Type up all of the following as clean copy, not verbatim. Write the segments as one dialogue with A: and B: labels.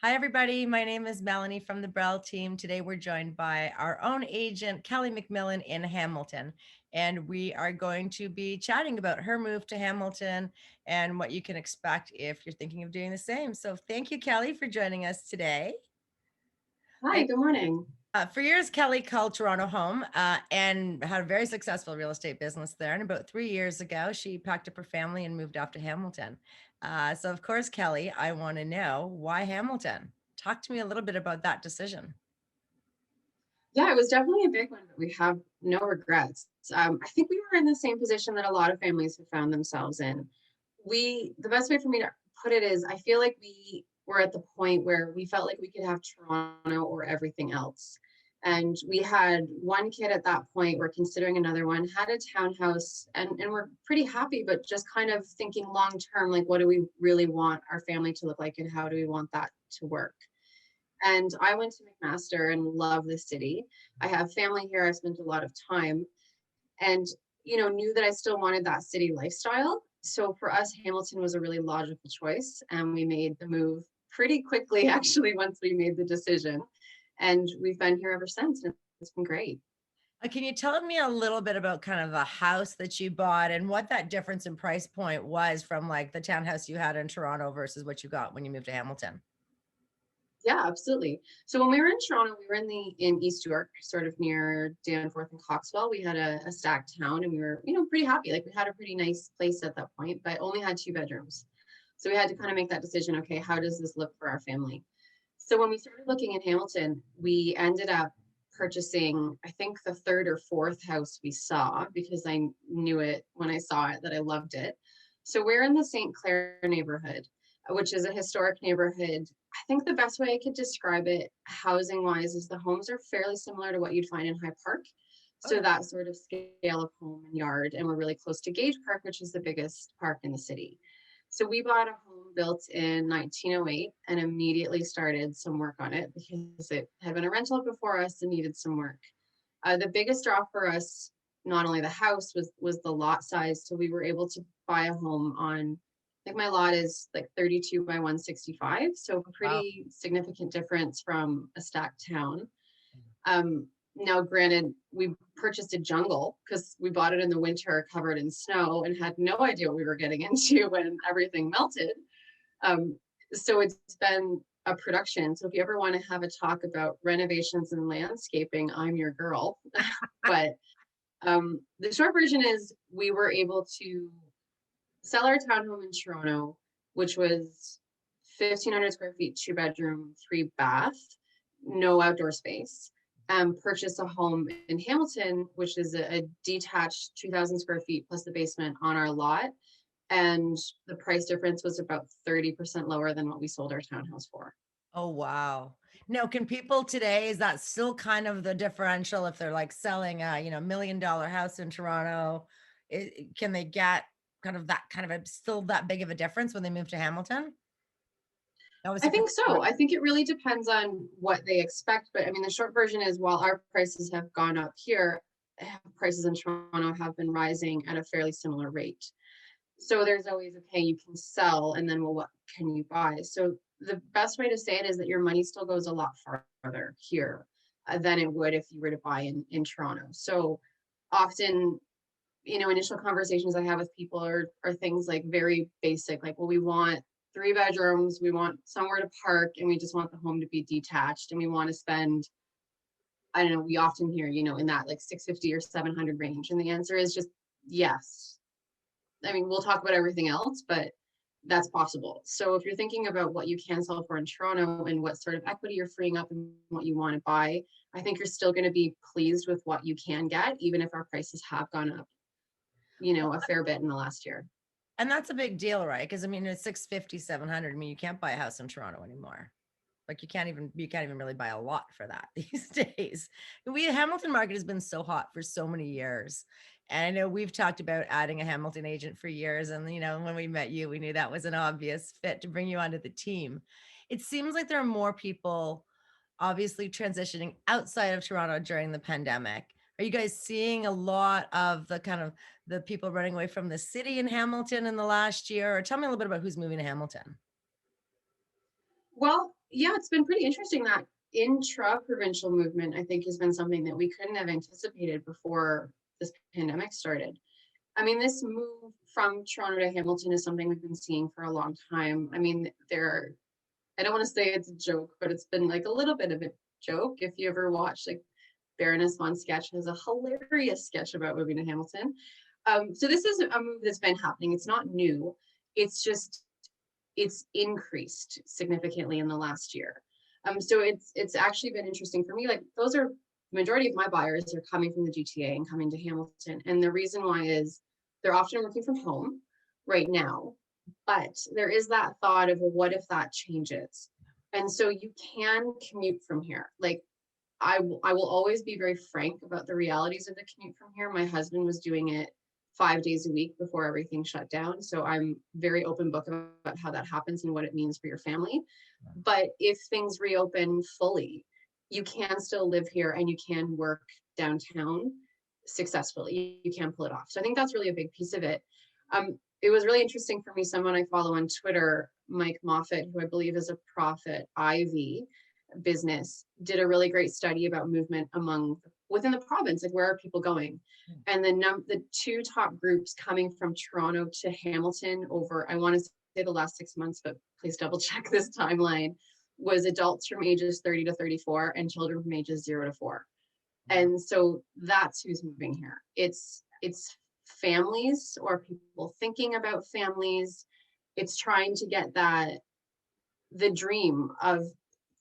A: Hi, everybody. My name is Melanie from the Brell team. Today, we're joined by our own agent, Kelly McMillan in Hamilton. And we are going to be chatting about her move to Hamilton and what you can expect if you're thinking of doing the same. So, thank you, Kelly, for joining us today.
B: Hi, good morning.
A: For years, Kelly called Toronto home and had a very successful real estate business there. And about 3 years ago, she packed up her family and moved off to Hamilton. So, of course, Kelly, I want to know why Hamilton? Talk to me a little bit about that decision.
B: Yeah, it was definitely a big one, but we have no regrets. I think we were in the same position that a lot of families have found themselves in. The best way for me to put it is, I feel like we were at the point where we felt like we could have Toronto or everything else. And we had one kid at that point, we're considering another one, had a townhouse, and we're pretty happy, but just kind of thinking long term, like, what do we really want our family to look like and how do we want that to work? And I went to McMaster and love the city. I have family here. I spent a lot of time and, knew that I still wanted that city lifestyle. So for us, Hamilton was a really logical choice. And we made the move pretty quickly, actually, once we made the decision. And we've been here ever since. And it's been great.
A: Can you tell me a little bit about kind of the house that you bought and what that difference in price point was from like the townhouse you had in Toronto versus what you got when you moved to Hamilton?
B: Yeah, absolutely. So when we were in Toronto, we were in East York, sort of near Danforth and Coxwell. We had a stacked town, and we were, pretty happy. Like we had a pretty nice place at that point, but only had 2 bedrooms. So we had to kind of make that decision. Okay, how does this look for our family? So when we started looking in Hamilton, we ended up purchasing, I think, the third or fourth house we saw because I knew it when I saw it that I loved it. So we're in the St. Clair neighborhood, which is a historic neighborhood. I think the best way I could describe it housing wise is the homes are fairly similar to what you'd find in High Park. So
A: Okay.
B: that sort of scale of home and yard. And we're really close to Gage Park, which is the biggest park in the city. So we bought a home built in 1908 and immediately started some work on it because it had been a rental before us and needed some work. The biggest draw for us, not only the house, was the lot size. So we were able to buy a home on, I think my lot is like 32 by 165. So a
A: Wow.
B: pretty significant difference from a stacked town. Now, granted, we purchased a jungle because we bought it in the winter covered in snow and had no idea what we were getting into when everything melted. Um, so it's been a production. So if you ever want to have a talk about renovations and landscaping, I'm your girl. But the short version is we were able to sell our townhome in Toronto, which was 1,500 square feet, 2 bedroom, 3 bath, no outdoor space. Purchase a home in Hamilton, which is a detached 2,000 square feet plus the basement on our lot. And the price difference was about 30% lower than what we sold our townhouse for.
A: Oh, wow. Now, can people today, is that still kind of the differential if they're like selling a, $1 million house in Toronto? Can they get kind of that kind of still that big of a difference when they move to Hamilton?
B: I
A: Obviously, for
B: think so. I think it really depends on what they expect. But I mean, the short version is while our prices have gone up here, prices in Toronto have been rising at a fairly similar rate. So there's always, okay, you can sell, and then, well, what can you buy? So the best way to say it is that your money still goes a lot farther here than it would if you were to buy in Toronto. So often, initial conversations I have with people are things like very basic, like, well, we want 3 bedrooms, we want somewhere to park, and we just want the home to be detached, and we want to spend, I don't know, we often hear, in that like 650 or 700 range. And the answer is just yes. I mean, we'll talk about everything else, but that's possible. So if you're thinking about what you can sell for in Toronto and what sort of equity you're freeing up and what you want to buy, I think you're still going to be pleased with what you can get, even if our prices have gone up, a fair bit in the last year.
A: and that's a big deal, right? Because I mean, it's 650, 700. I mean, you can't buy a house in Toronto anymore. Like you can't even really buy a lot for that these days. Hamilton market has been so hot for so many years. And I know we've talked about adding a Hamilton agent for years. And when we met you, we knew that was an obvious fit to bring you onto the team. It seems like there are more people obviously transitioning outside of Toronto during the pandemic. Are you guys seeing a lot of the kind of the people running away from the city in Hamilton in the last year? Or tell me a little bit about who's moving to Hamilton.
B: Well, Yeah, it's been pretty interesting. That intra-provincial movement, I think, has been something that we couldn't have anticipated before this pandemic started. I mean, this move from Toronto to Hamilton is something we've been seeing for a long time. I mean, I don't want to say it's a joke, but it's been like a little bit of a joke. If you ever watch, like, Baroness von Sketch has a hilarious sketch about moving to Hamilton. So this is a move that's been happening. It's not new. It's just it's increased significantly in the last year. So it's actually been interesting for me. Like, those are majority of my buyers are coming from the GTA and coming to Hamilton, and the reason why is they're often working from home right now, but there is that thought of, well, what if that changes? And so you can commute from here. Like, I will always be very frank about the realities of the commute from here. My husband was doing it 5 days a week before everything shut down. So I'm very open book about how that happens and what it means for your family. But if things reopen fully, you can still live here and you can work downtown successfully. You can pull it off. So I think that's really a big piece of it. It was really interesting for me. Someone I follow on Twitter, Mike Moffat, who I believe is a Profit Ivy business, did a really great study about movement within the province. Like, where are people going? And the two top groups coming from Toronto to Hamilton over, I want to say the last 6 months, but please double check this timeline, was adults from ages 30 to 34 and children from ages 0 to 4. And so that's who's moving here. It's families or people thinking about families. It's trying to get the dream of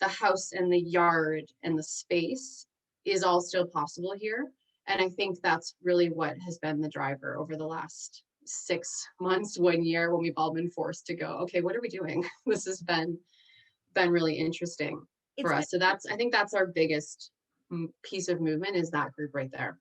B: the house and the yard and the space is all still possible here. And I think that's really what has been the driver over the last 6 months, 1 year, when we've all been forced to go, okay, what are we doing? This has been really interesting for us. So I think that's our biggest piece of movement, is that group right there.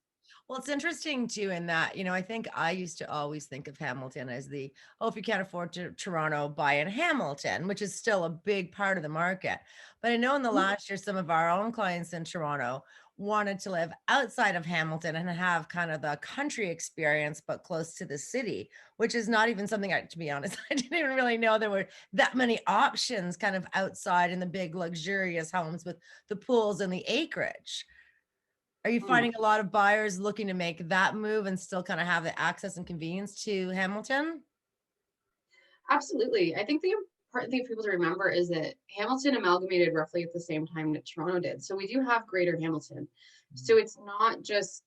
A: Well, it's interesting too, in that, I think I used to always think of Hamilton as if you can't afford Toronto, buy in Hamilton, which is still a big part of the market. But I know in the last year, some of our own clients in Toronto wanted to live outside of Hamilton and have kind of the country experience, but close to the city, which is not even something to be honest, I didn't even really know there were that many options kind of outside in the big luxurious homes with the pools and the acreage. Are you finding a lot of buyers looking to make that move and still kind of have the access and convenience to Hamilton?
B: Absolutely. I think the important thing for people to remember is that Hamilton amalgamated roughly at the same time that Toronto did. So we do have Greater Hamilton. So it's not just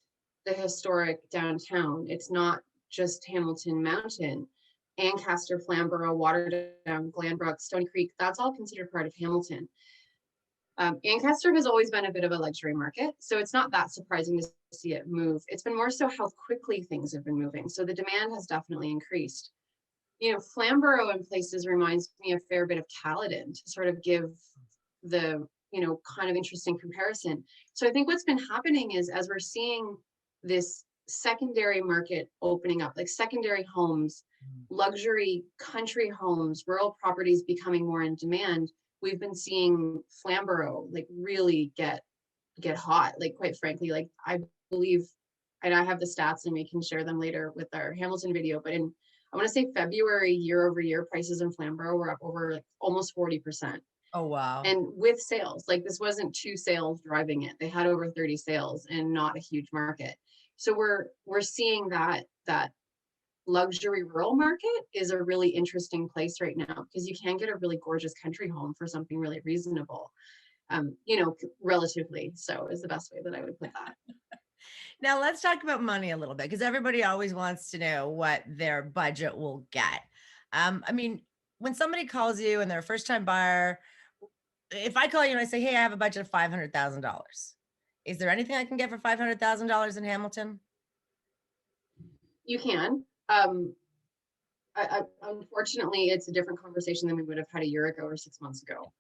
B: the historic downtown. It's not just Hamilton Mountain. Ancaster, Flamborough, Waterdown, Glenbrook, Stony Creek, that's all considered part of Hamilton. Ancaster has always been a bit of a luxury market, so it's not that surprising to see it move. It's been more so how quickly things have been moving. So the demand has definitely increased. Flamborough in places reminds me a fair bit of Caledon, to sort of give the, kind of interesting comparison. So I think what's been happening is, as we're seeing this secondary market opening up, like secondary homes, luxury country homes, rural properties becoming more in demand, we've been seeing Flamborough like really get hot. Like, quite frankly, like, I believe, and I have the stats and we can share them later with our Hamilton video, but I want to say February, year over year, prices in Flamborough were up over like almost 40%.
A: Oh, wow.
B: And with sales, like, this wasn't 2 sales driving it. They had over 30 sales and not a huge market. So we're seeing that luxury rural market is a really interesting place right now, because you can get a really gorgeous country home for something really reasonable. Relatively so is the best way that I would put that.
A: Now let's talk about money a little bit, because everybody always wants to know what their budget will get. I mean, when somebody calls you and they're a first time buyer, if I call you and I say, hey, I have a budget of $500,000, is there anything I can get for $500,000 in Hamilton?
B: You can. Unfortunately, it's a different conversation than we would have had a year ago or 6 months ago.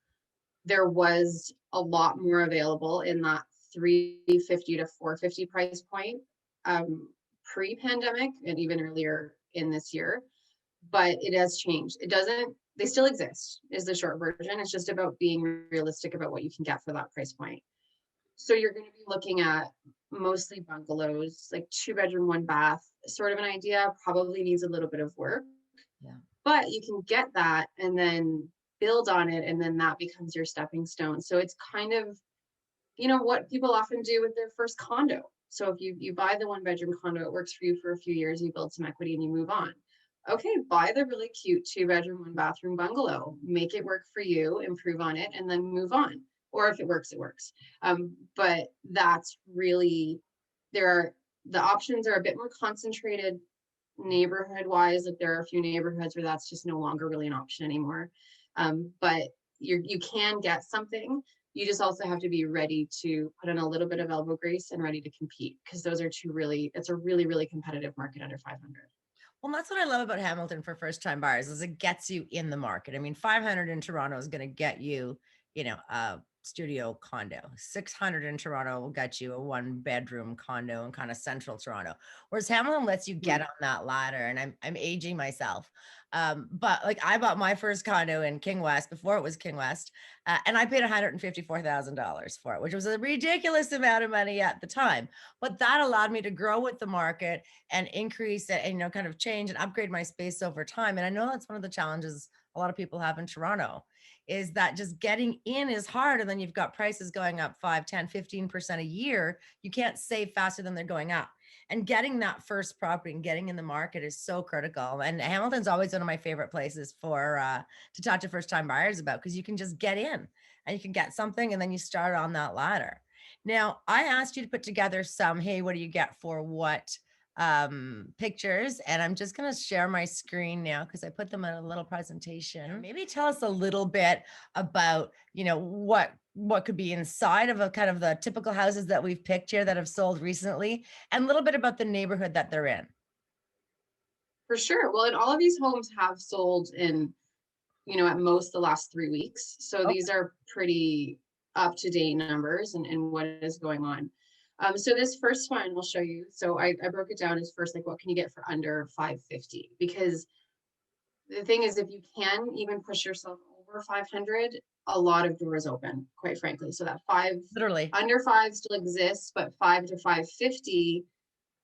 B: There was a lot more available in that $350 to $450 price point pre-pandemic, and even earlier in this year, but it has changed. They still exist, is the short version. It's just about being realistic about what you can get for that price point. So you're going to be looking at mostly bungalows, like 2-bedroom, 1 bath, sort of an idea. Probably needs a little bit of work.
A: Yeah.
B: But you can get that and then build on it, and then that becomes your stepping stone. So it's kind of, what people often do with their first condo. So if you buy the 1-bedroom condo, it works for you for a few years, you build some equity and you move on. Okay, buy the really cute 2-bedroom, 1-bathroom bungalow, make it work for you, improve on it, and then move on. Or if it works, it works. But that's really, the options are a bit more concentrated neighborhood wise. Like there are a few neighborhoods where that's just no longer really an option anymore. But you can get something. You just also have to be ready to put in a little bit of elbow grease and ready to compete, because those are it's a really, really competitive market under 500.
A: Well, that's what I love about Hamilton for first time buyers is it gets you in the market. I mean, 500 in Toronto is going to get you, a studio condo. 600 in Toronto will get you a 1-bedroom condo in kind of central Toronto. Whereas Hamilton lets you get on that ladder, and I'm aging myself. But like I bought my first condo in King West before it was King West, and I paid $154,000 for it, which was a ridiculous amount of money at the time. But that allowed me to grow with the market and increase it and, kind of change and upgrade my space over time. And I know that's one of the challenges a lot of people have in Toronto, is that just getting in is hard. And then you've got prices going up 5, 10, 15% a year. You can't save faster than they're going up. And getting that first property and getting in the market is so critical. And Hamilton's always one of my favorite places to talk to first time buyers about, because you can just get in and you can get something and then you start on that ladder. Now, I asked you to put together some, hey, what do you get for what pictures, and I'm just going to share my screen now because I put them in a little presentation. Maybe tell us a little bit about, what could be inside of a kind of the typical houses that we've picked here that have sold recently, and a little bit about the neighborhood that they're in.
B: For sure. Well, and all of these homes have sold in, at most the last 3 weeks. So these are pretty up to date numbers and what is going on. So this first one we'll show you. So I broke it down as first, like, what can you get for under 550? Because the thing is, if you can even push yourself over 500, a lot of doors open, quite frankly. So that
A: Literally
B: under 5 still exists, but 5 to 550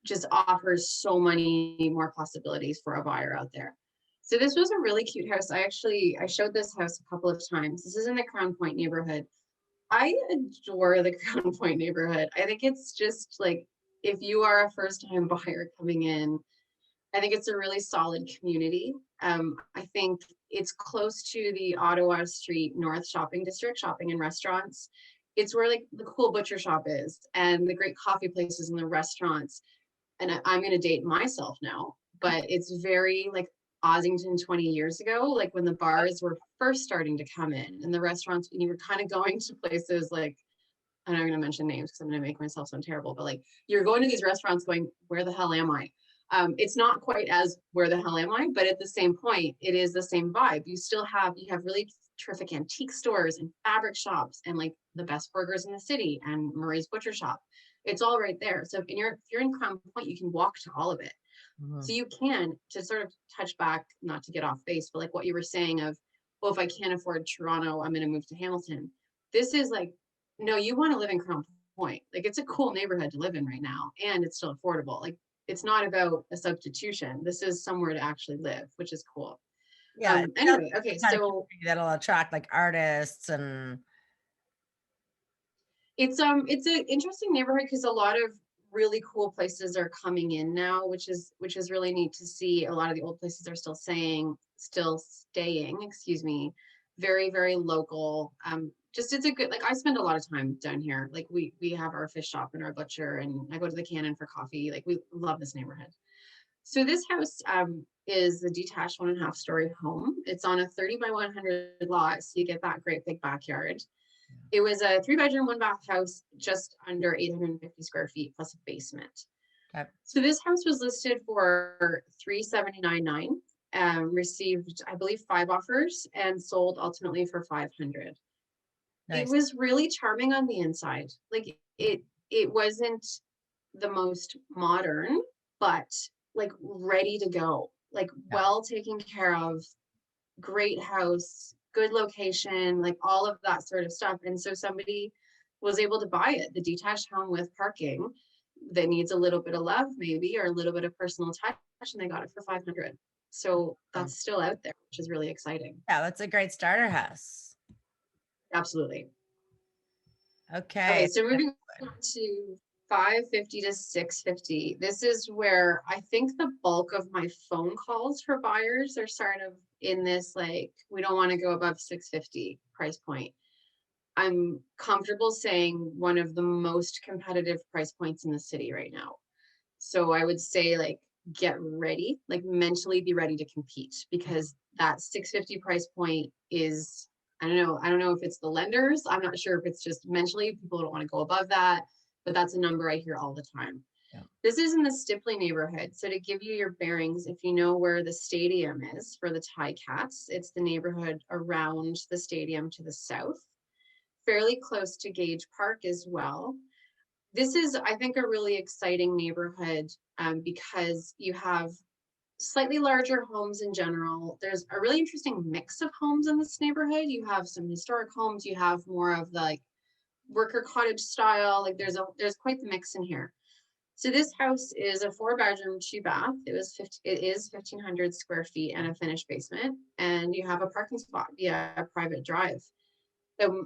B: just offers so many more possibilities for a buyer out there. So this was a really cute house. I showed this house a couple of times. This is in the Crown Point neighborhood. I adore the Crown Point neighborhood. I think it's just like, if you are a first time buyer coming in, I think it's a really solid community. I think it's close to the Ottawa Street North Shopping District, shopping and restaurants. It's where like the cool butcher shop is and the great coffee places and the restaurants. And I'm going to date myself now, but it's very like Ossington 20 years ago, like when the bars were first starting to come in and the restaurants, and you were kind of going to places like, I'm not going to mention names because I'm going to make myself sound terrible, but like you're going to these restaurants going, where the hell am I? It's not quite as where the hell am I, but at the same point, it is the same vibe. You have really terrific antique stores and fabric shops and like the best burgers in the city and Murray's Butcher Shop. It's all right there. So if you're in Crown Point, you can walk to all of it.
A: Mm-hmm.
B: So you can, to sort of touch back, not to get off base, but like what you were saying of, well, if I can't afford Toronto, I'm going to move to Hamilton. This is like, no, you want to live in Crown Point. Like it's a cool neighborhood to live in right now, and it's still affordable. Like it's not about a substitution. This is somewhere to actually live, which is cool.
A: Yeah.
B: Anyway, okay, so
A: that'll attract like artists, and
B: it's an interesting neighborhood because a lot of really cool places are coming in now, which is really neat to see. A lot of the old places are still staying, excuse me, very, very local. Just it's a good, like I spend a lot of time down here. Like we have our fish shop and our butcher, and I go to the Cannon for coffee. Like we love this neighborhood. So this house is a detached 1.5 story home. It's on a 30 by 100 lot, so you get that great big backyard. It was a 3-bedroom, 1-bath house, just under 850 square feet plus a basement.
A: Okay.
B: So this house was listed for $379,900, received, I believe, 5 offers and sold ultimately for 500.
A: Nice.
B: It was really charming on the inside. Like it wasn't the most modern, but like ready to go, like well taken care of, great house, good location, like all of that sort of stuff. And so somebody was able to buy it, the detached home with parking that needs a little bit of love maybe, or a little bit of personal touch, and they got it for 500. So that's still out there, which is really exciting.
A: Yeah, that's a great starter house.
B: Absolutely.
A: Okay.
B: Okay, so moving on to 550 to 650. This is where I think the bulk of my phone calls for buyers are sort of in this, like, we don't want to go above 650 price point. I'm comfortable saying one of the most competitive price points in the city right now. So I would say, like, get ready, like mentally be ready to compete, because that 650 price point is, I don't know if it's the lenders. I'm not sure if it's just mentally people don't want to go above that, but that's a number I hear all the time.
A: Yeah.
B: This is in the Stippling neighborhood. So to give you your bearings, if you know where the stadium is for the Ticats, it's the neighborhood around the stadium to the south, fairly close to Gage Park as well. This is, I think, a really exciting neighborhood because you have slightly larger homes in general. There's a really interesting mix of homes in this neighborhood. You have some historic homes. You have more of the, like, worker cottage style. Like, there's quite the mix in here. So this house is a 4-bedroom, 2-bath. It is 1,500 square feet and a finished basement, and you have a parking spot via a private drive.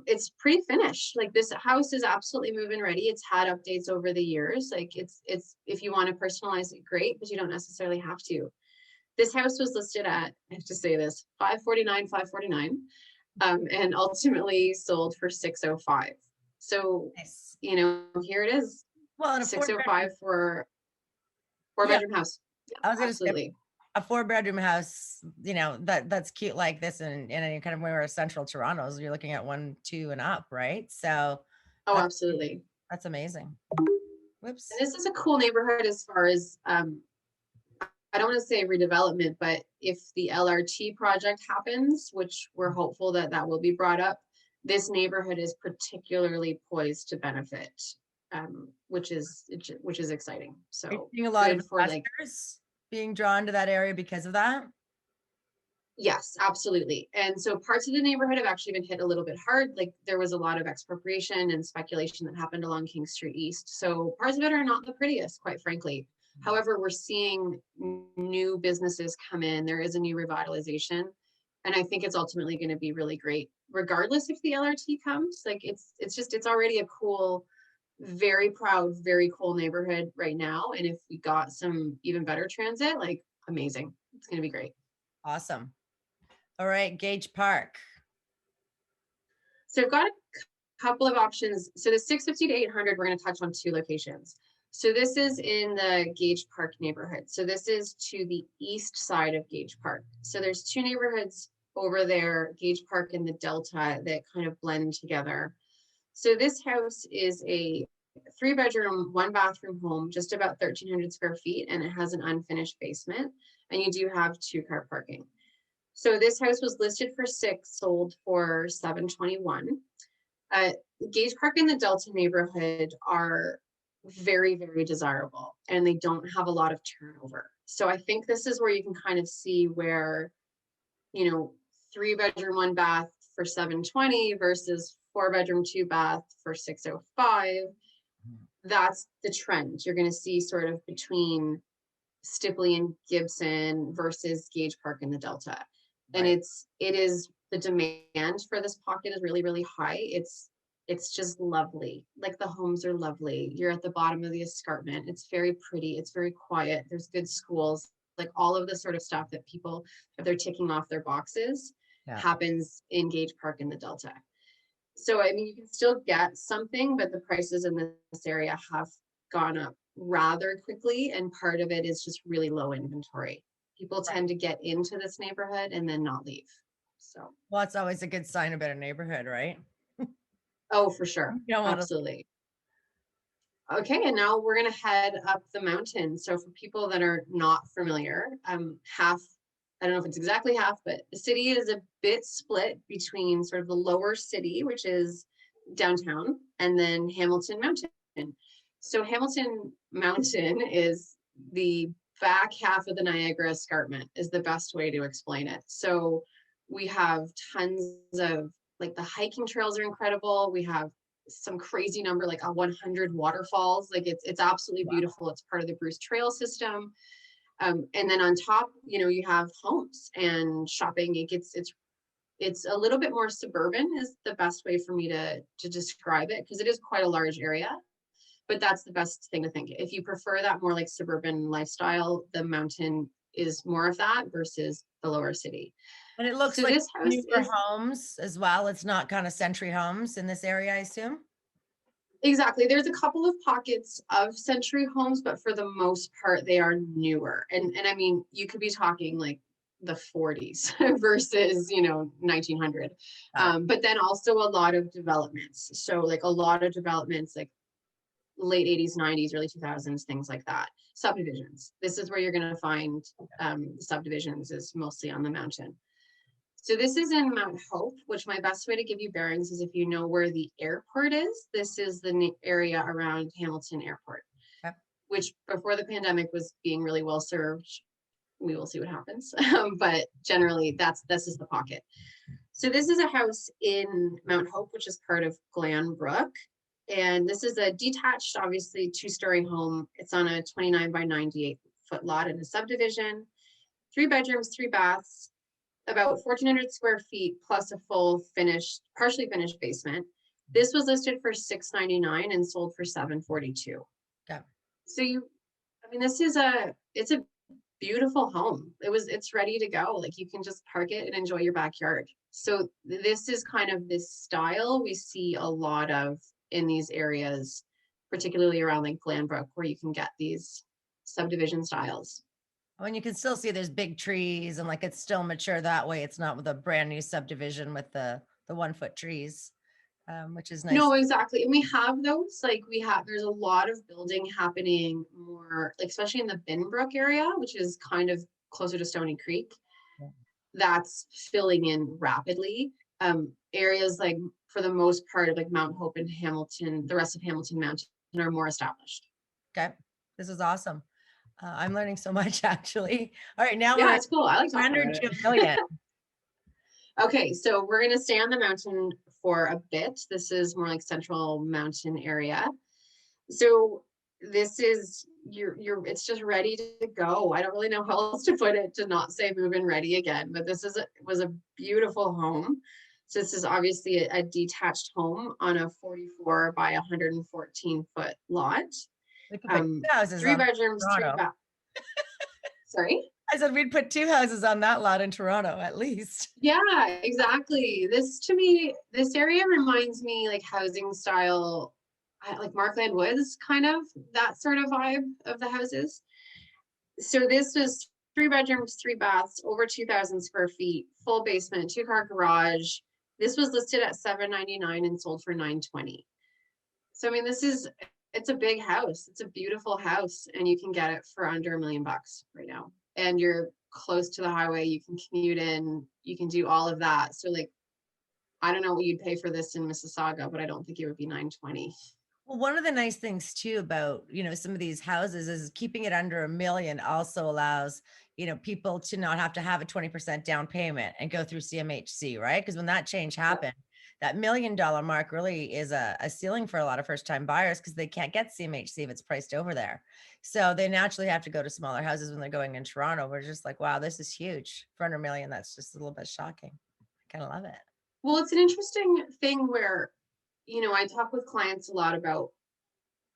B: It's pretty finished. Like, this house is absolutely move-in ready. It's had updates over the years. Like, it's if you want to personalize it, great, but you don't necessarily have to. This house was listed at, I have to say this, 549, and ultimately sold for 605. So,
A: Nice.
B: here it is,
A: Well, and a
B: 605 for
A: yeah,
B: bedroom house. Yeah,
A: I was gonna say
B: absolutely.
A: a 4-bedroom house, that's cute like this in any kind of where central Toronto's, you're looking at 1, 2 and up, right? So
B: Oh,
A: that's
B: absolutely.
A: that's amazing. Whoops.
B: And this is a cool neighborhood as far as I don't want to say redevelopment, but if the LRT project happens, which we're hopeful that that will be brought up, this neighborhood is particularly poised to benefit, which is exciting.
A: Are you
B: So
A: seeing a lot of
B: good for, like,
A: investors being drawn to that area because of that?
B: yes, absolutely. And so parts of the neighborhood have actually been hit a little bit hard. Like, there was a lot of expropriation and speculation that happened along King Street East. So parts of it are not the prettiest, quite frankly. However, we're seeing new businesses come in. There is a new revitalization. And I think it's ultimately going to be really great, regardless if the LRT comes. Like, it's already a cool, very proud, very cool neighborhood right now. And if we got some even better transit, like, amazing. It's going to be great.
A: Awesome. All right, Gage Park.
B: So I've got a couple of options. So the 650 to 800, we're going to touch on 2 locations. So this is in the Gage Park neighborhood. So this is to the east side of Gage Park. So there's 2 neighborhoods over there, Gage Park and the Delta, that kind of blend together. So this house is a 3-bedroom, 1-bathroom home, just about 1,300 square feet, and it has an unfinished basement, and you do have 2-car parking. So this house was listed for 6, sold for 721. Gage Park and the Delta neighborhood are very, very desirable, and they don't have a lot of turnover. So I think this is where you can kind of see where, 3-bedroom, 1-bath for 720 versus 4-bedroom, 2-bath for 605. That's the trend you're going to see sort of between Stippling and Gibson versus Gage Park and the Delta. And
A: Right.
B: it is the demand for this pocket is really, really high. It's just lovely. Like, the homes are lovely. You're at the bottom of the escarpment. It's very pretty. It's very quiet. There's good schools. Like, all of the sort of stuff that people, if they're ticking off their boxes,
A: Yeah.
B: happens in Gage Park in the Delta. So, I mean, you can still get something, but the prices in this area have gone up rather quickly. And part of it is just really low inventory. People tend to get into this neighborhood and then not leave. So,
A: Well, it's always a good sign of a neighborhood, right?
B: oh, for sure.
A: You don't want to.
B: Absolutely. Okay, and now we're going to head up the mountain. So for people that are not familiar, I don't know if it's exactly half, but the city is a bit split between sort of the lower city, which is downtown, and then Hamilton Mountain. So Hamilton Mountain is the back half of the Niagara Escarpment, is the best way to explain it. So we have tons of, like, the hiking trails are incredible. We have some crazy number, like 100 waterfalls. Like, it's absolutely beautiful. It's part of the Bruce Trail system. And then on top, you have homes and shopping. It's a little bit more suburban is the best way for me to describe it, because it is quite a large area. But that's the best thing to think. If you prefer that more like suburban lifestyle, the mountain is more of that versus the lower city.
A: And it looks
B: So
A: like
B: this house
A: newer
B: is
A: homes as well. It's not kind of century homes in this area, I assume.
B: exactly. There's a couple of pockets of century homes, but for the most part, they are newer. And I mean, you could be talking like the 40s versus 1900.
A: Got it.
B: But then also a lot of developments. So like a lot of developments like late 80s, 90s, early 2000s, things like that. Subdivisions. This is where you're going to find subdivisions is mostly on the mountain. So this is in Mount Hope, which my best way to give you bearings is if you know where the airport is. This is the area around Hamilton Airport,
A: Okay.
B: which before the pandemic was being really well served. We will see what happens. But generally, this is the pocket. So this is a house in Mount Hope, which is part of Glenbrook. And this is a detached, obviously, 2-story home. It's on a 29 by 98 foot lot in a subdivision, 3 bedrooms, 3 baths, about 1,400 square feet plus a full finished, partially finished basement. This was listed for $699 and sold for $742.
A: Okay.
B: So it's a beautiful home. It's ready to go. Like you can just park it and enjoy your backyard. So this is kind of this style we see a lot of in these areas, particularly around like Glenbrook, where you can get these subdivision styles.
A: When you can still see there's big trees and like it's still mature that way. It's not with a brand new subdivision with the 1-foot trees, which is nice.
B: No, exactly. And we have those, there's a lot of building happening more, like, especially in the Binbrook area, which is kind of closer to Stony Creek.
A: Yeah.
B: That's filling in rapidly. Areas like, for the most part, of like Mount Hope and Hamilton, the rest of Hamilton Mountain are more established.
A: Okay. This is awesome. I'm learning so much actually. All right. Now
B: Yeah,
A: we're
B: it's cool. I like talking
A: under
B: about
A: 2
B: it.
A: million.
B: Okay, so we're gonna stay on the mountain for a bit. This is more like central mountain area. So this is it's just ready to go. I don't really know how else to put it to not say move-in ready again, but this was a beautiful home. So this is obviously a detached home on a 44 by 114 foot lot.
A: We could put 2 houses
B: 3
A: on
B: bedrooms, 3
A: Toronto.
B: bath. Sorry?
A: I said we'd put 2 houses on that lot in Toronto at least.
B: Yeah, exactly. To me, this area reminds me like housing style, like Markland Woods, kind of that sort of vibe of the houses. So this was 3 bedrooms, 3 baths, over 2,000 square feet, full basement, 2-car garage. This was listed at $799 and sold for $920. So I mean, it's a big house. It's a beautiful house, and you can get it for under $1 million right now. And you're close to the highway. You can commute in. You can do all of that. So like, I don't know what you'd pay for this in Mississauga, but I don't think it would be $920.
A: Well, one of the nice things too about, some of these houses is keeping it under $1 million also allows, people to not have to have a 20% down payment and go through CMHC, right? Because when that change happened, that $1 million mark really is a ceiling for a lot of first-time buyers because they can't get CMHC if it's priced over there. So they naturally have to go to smaller houses when they're going in Toronto. We're just like, wow, this is huge. For under $1 million, that's just a little bit shocking. I kind of love it.
B: Well, it's an interesting thing where, I talk with clients a lot about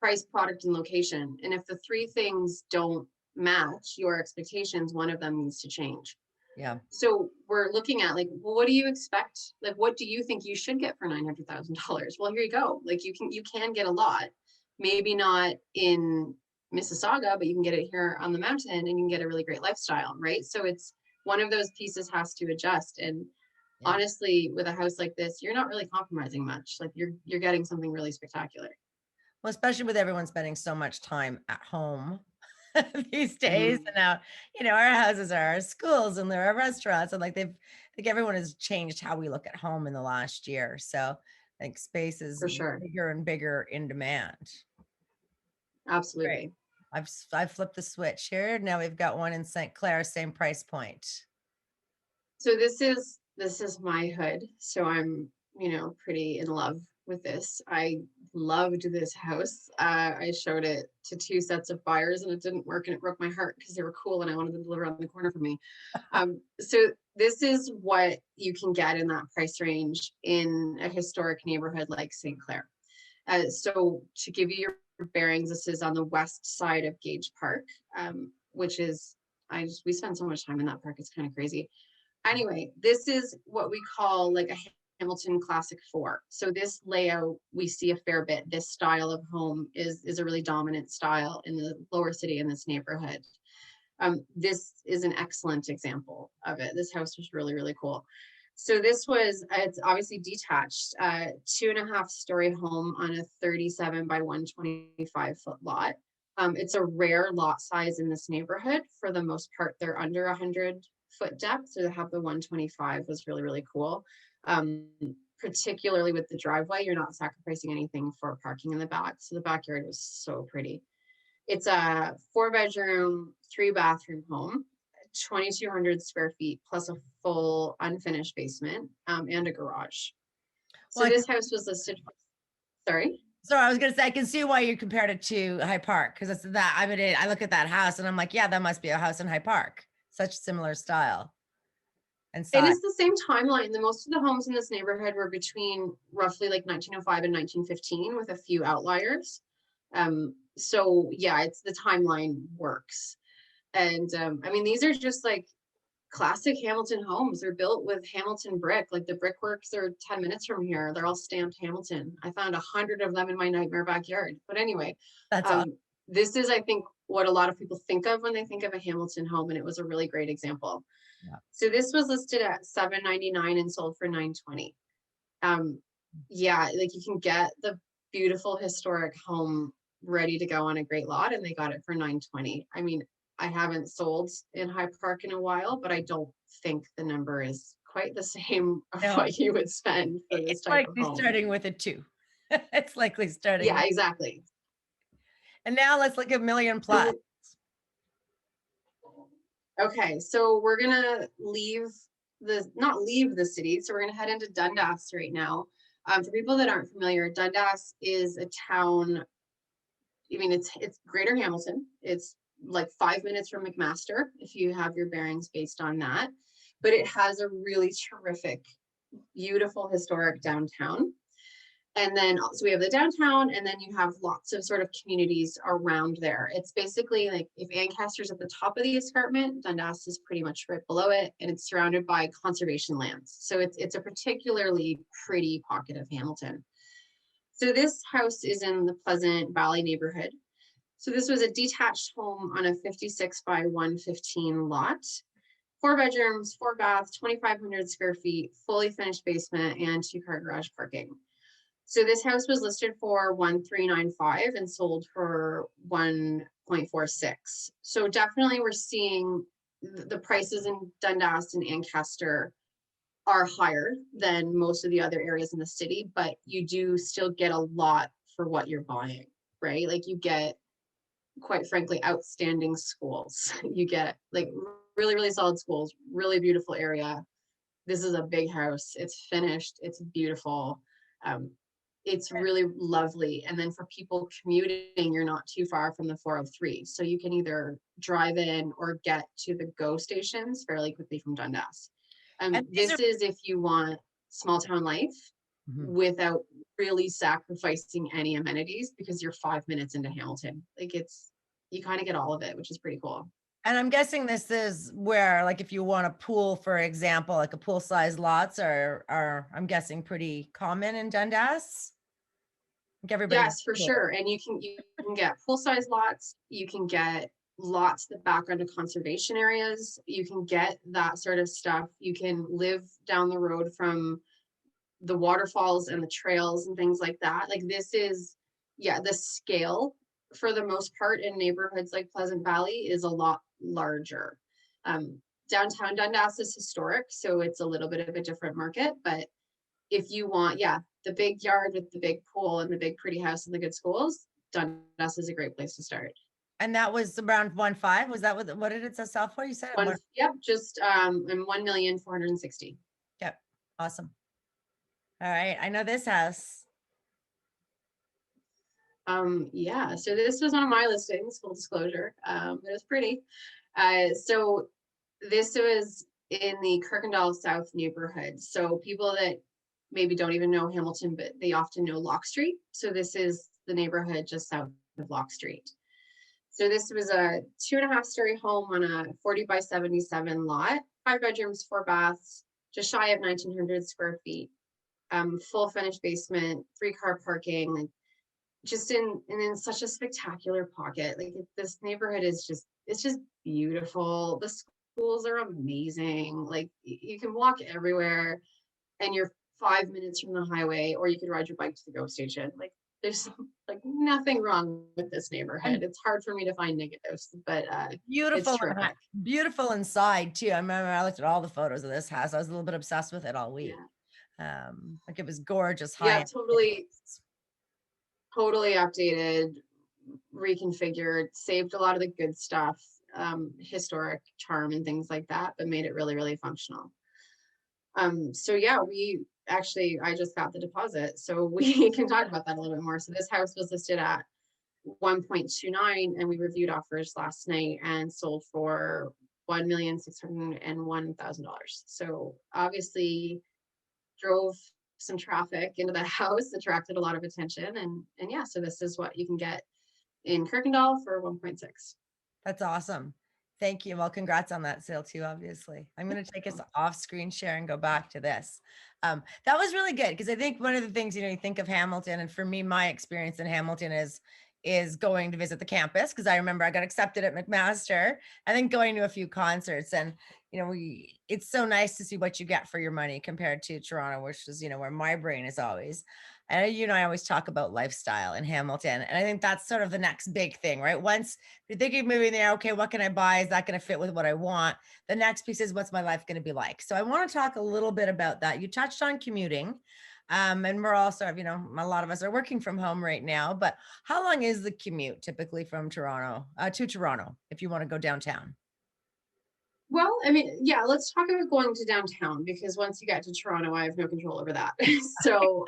B: price, product, and location. And if the 3 things don't match your expectations, one of them needs to change.
A: Yeah.
B: So we're looking at like, well, what do you expect? Like, what do you think you should get for $900,000? Well, here you go. Like you can get a lot, maybe not in Mississauga, but you can get it here on the mountain and you can get a really great lifestyle, right? So it's one of those pieces has to adjust. And
A: Yeah.
B: honestly, with a house like this, you're not really compromising much. Like you're getting something really spectacular.
A: Well, especially with everyone spending so much time at home these days. And now, our houses are our schools and they're our restaurants. And like everyone has changed how we look at home in the last year. So I think space is
B: For sure.
A: bigger and bigger in demand.
B: Absolutely.
A: Great. I've flipped the switch here. Now we've got one in St. Clair, same price point.
B: So this is my hood. So I'm, pretty in love with this. loved this house. I showed it to two sets of buyers and it didn't work and it broke my heart because they were cool and I wanted them to live around the corner from me. So this is what you can get in that price range in a historic neighborhood like St. Clair. So to give you your bearings, this is on the west side of Gage Park, which is, we spend so much time in that park, it's kind of crazy. Anyway, this is what we call like a Hamilton Classic 4. So this layout, we see a fair bit. This style of home is a really dominant style in the lower city in this neighborhood. This is an excellent example of it. This house was really, really cool. So this was, it's obviously detached, 2.5 story home on a 37 by 125 foot lot. It's a rare lot size in this neighborhood. For the most part, they're under 100-foot depth. So to have the 125 was really, really cool. Particularly with the driveway, you're not sacrificing anything for parking in the back. So the backyard was so pretty. It's a 4-bedroom, 3-bathroom home, 2,200 square feet, plus a full unfinished basement, and a garage. So
A: Well,
B: this house was listed, sorry?
A: So I was gonna say, I can see why you compared it to High Park, because it's that, I mean, I look at that house and I'm like, yeah, that must be a house in High Park. Such similar style and
B: It
A: size.
B: is the same timeline. The most of the homes in this neighborhood were between roughly like 1905 and 1915 with a few outliers. So yeah, it's the timeline works. And I mean, these are just like classic Hamilton homes. They're built with Hamilton brick. Like the brickworks are 10 minutes from here. They're all stamped Hamilton. I found 100 of them in my nightmare backyard. But anyway,
A: That's awesome.
B: this is, I think, what a lot of people think of when they think of a Hamilton home, and it was a really great example.
A: Yeah.
B: So this was listed at $799 and sold for $920. Yeah, like you can get the beautiful historic home ready to go on a great lot, and they got it for $920. I mean, I haven't sold in High Park in a while, but I don't think the number is quite the same of
A: No,
B: what you would spend for this
A: it's
B: type of
A: likely
B: home.
A: starting with a 2. It's likely starting
B: Yeah,
A: with,
B: exactly.
A: and now let's look at million plus.
B: Okay, so we're gonna not leave the city. So we're gonna head into Dundas right now. For people that aren't familiar, Dundas is a town. I mean, it's Greater Hamilton. It's like 5 minutes from McMaster if you have your bearings based on that. But it has a really terrific, beautiful historic downtown. And then also we have the downtown, and then you have lots of sort of communities around there. It's basically like if Ancaster's at the top of the escarpment, Dundas is pretty much right below it, and it's surrounded by conservation lands. So it's a particularly pretty pocket of Hamilton. So this house is in the Pleasant Valley neighborhood. So this was a detached home on a 56 by 115 lot. 4 bedrooms, 4 baths, 2,500 square feet, fully finished basement, and 2-car garage parking. So this house was listed for 1,395 and sold for 1.46. So definitely we're seeing the prices in Dundas and Ancaster are higher than most of the other areas in the city, but you do still get a lot for what you're buying, right? Like you get, quite frankly, outstanding schools. You get like really, really solid schools, really beautiful area. This is a big house. It's finished. It's beautiful. It's really lovely. And then for people commuting, you're not too far from the 403. So you can either drive in or get to the GO stations fairly quickly from Dundas.
A: And these
B: This
A: are,
B: is if you want small town life without really sacrificing any amenities because you're 5 minutes into Hamilton. Like you kind of get all of it, which is pretty cool.
A: and I'm guessing this is where, like, if you want a pool, for example, like a pool size lots are, I'm guessing, pretty common in Dundas. Like everybody.
B: Yes, for sure. And you can get full size lots. You can get lots that back onto conservation areas. You can get that sort of stuff. You can live down the road from the waterfalls and the trails and things like that. Like this is, yeah, the scale for the most part in neighborhoods like Pleasant Valley is a lot larger. Downtown Dundas is historic, so it's a little bit of a different market, but if you want, yeah, the big yard with the big pool and the big pretty house and the good schools, Dundas is a great place to start.
A: And that was around 1.5. Was that what did it sell for? You said
B: Yep, just and 1,460,000.
A: Yep. Awesome. All right. I know this house.
B: Yeah, so this was one of my listings, full disclosure. It was pretty. So this was in the Kirkland South neighborhood. So people that maybe don't even know Hamilton, but they often know Lock Street. So this is the neighborhood just south of Lock Street. So this was a 2.5-story home on a 40 by 77 lot, 5 bedrooms, 4 baths, just shy of 1,900 square feet. Full finished basement, 3-car parking, like just in such a spectacular pocket. Like this neighborhood is just, it's just beautiful. The schools are amazing. Like you can walk everywhere and you're 5 minutes from the highway, or you could ride your bike to the GO station. Like there's like nothing wrong with this neighborhood.
A: And
B: It's hard for me to find negatives, but it's
A: beautiful,
B: terrific.
A: beautiful inside too. I remember I looked at all the photos of this house. I was a little bit obsessed with it all week.
B: Yeah.
A: Like it was gorgeous,
B: Yeah,
A: high.
B: totally updated, reconfigured, saved a lot of the good stuff, historic charm and things like that, but made it really, really functional. So yeah, I just got the deposit, so we can talk about that a little bit more. So this house was listed at 1.29, and we reviewed offers last night and sold for $1,601,000. So obviously drove some traffic into the house, attracted a lot of attention, and yeah, so this is what you can get in Kirkendall for 1.6.
A: That's awesome. Thank you. Well, congrats on that sale too, obviously. I'm going to take us off screen share and go back to this. That was really good because I think one of the things, you think of Hamilton, and for me, my experience in Hamilton is going to visit the campus, because I remember I got accepted at McMaster and then going to a few concerts. And it's so nice to see what you get for your money compared to Toronto, which is where my brain is always. And I always talk about lifestyle in Hamilton, and I think that's sort of the next big thing, right? Once you're thinking of moving there, okay, what can I buy? Is that going to fit with what I want? The next piece is, what's my life going to be like? So I want to talk a little bit about that. You touched on commuting. And we're all sort of, a lot of us are working from home right now, but how long is the commute typically from Toronto to Toronto if you want to go downtown?
B: Well, I mean, yeah, let's talk about going to downtown, because once you get to Toronto, I have no control over that. So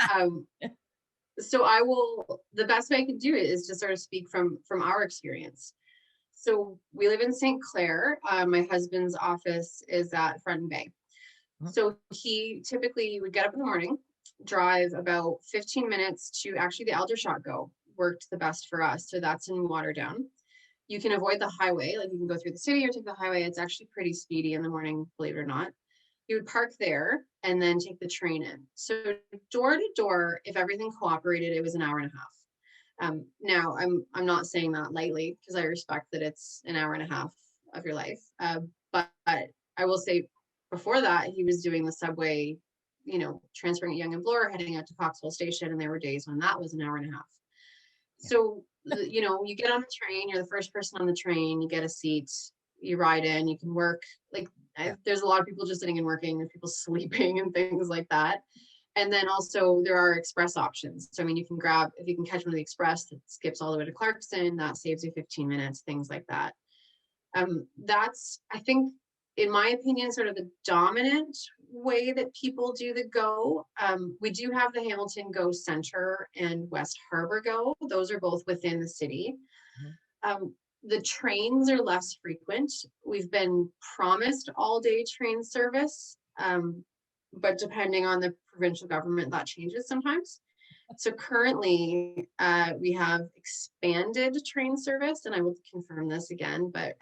B: the best way I can do it is to sort of speak from our experience. So we live in St. Clair. My husband's office is at Front and Bay.
A: Mhm.
B: So he typically would get up in the morning, drive about 15 minutes to actually the Aldershot Go, worked the best for us. So that's in Waterdown. You can avoid the highway, like you can go through the city or take the highway. It's actually pretty speedy in the morning, believe it or not. You would park there and then take the train in. So door to door, if everything cooperated, it was an hour and a half. Now, I'm not saying that lightly, because I respect that it's an hour and a half of your life. But I will say, before that, he was doing the subway, transferring at Yonge and Bloor, heading out to Coxwell Station, and there were days when that was an hour and a half.
A: Yeah.
B: So, you get on the train, you're the first person on the train, you get a seat, you ride in, you can work. Like,
A: Yeah.
B: there's a lot of people just sitting and working, there's people sleeping and things like that. And then also there are express options. So, I mean, if you can catch one of the express that skips all the way to Clarkson, that saves you 15 minutes, things like that. That's, I think, in my opinion, sort of the dominant way that people do the Go. We do have the Hamilton Go Center and West Harbor Go. Those are both within the city.
A: Mhm.
B: The trains are less frequent. We've been promised all-day train service, but depending on the provincial government, that changes sometimes. So currently, we have expanded train service, and I will confirm this again, but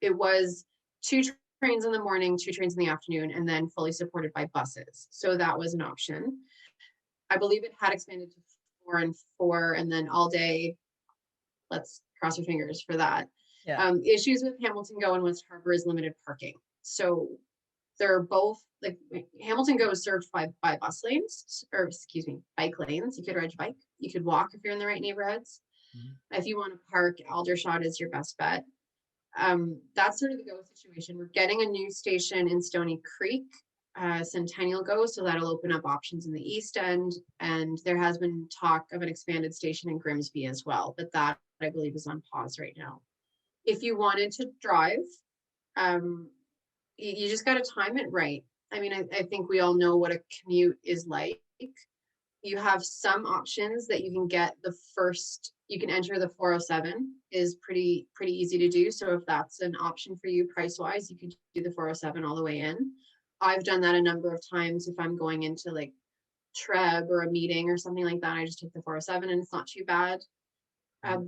B: it was 2 trains in the morning, 2 trains in the afternoon, and then fully supported by buses. So that was an option. I believe it had expanded to 4 and 4, and then all day. Let's cross your fingers for that.
A: Yeah.
B: Issues with Hamilton Go and West Harbor is limited parking. So they're both, like, Hamilton Go is served by bus lanes, or excuse me, bike lanes. You could ride your bike. You could walk if you're in the right neighborhoods.
A: Mhm.
B: If you want to park, Aldershot is your best bet. That's sort of the Go situation. We're getting a new station in Stony Creek, Centennial Go, so that'll open up options in the East End. And there has been talk of an expanded station in Grimsby as well, but that, I believe, is on pause right now. If you wanted to drive, you just got to time it right. I mean, I think we all know what a commute is like. You have some options that you can get you can enter the 407 is pretty easy to do. So if that's an option for you price wise, you could do the 407 all the way in. I've done that a number of times. If I'm going into like Treb or a meeting or something like that, I just take the 407 and it's not too bad.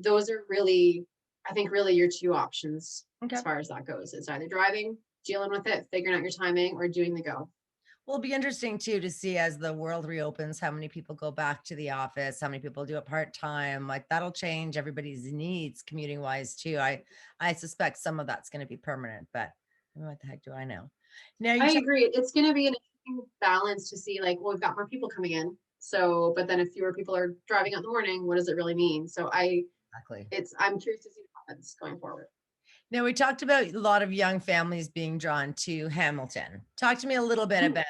B: Those are really, I think, really your two options
A: Okay.
B: as far as that goes. It's either driving, dealing with it, figuring out your timing, or doing the go.
A: Well, it'll be interesting too to see as the world reopens how many people go back to the office, how many people do it part-time. Like that'll change everybody's needs commuting wise too. I suspect some of that's going to be permanent, but what the heck do I know? Now you
B: I
A: talk,
B: agree. It's going to be an interesting balance to see, like, well, we've got more people coming in. So, but then if fewer people are driving out in the morning, what does it really mean? So
A: exactly.
B: I'm curious to see what happens going forward.
A: Now we talked about a lot of young families being drawn to Hamilton. Talk to me a little bit about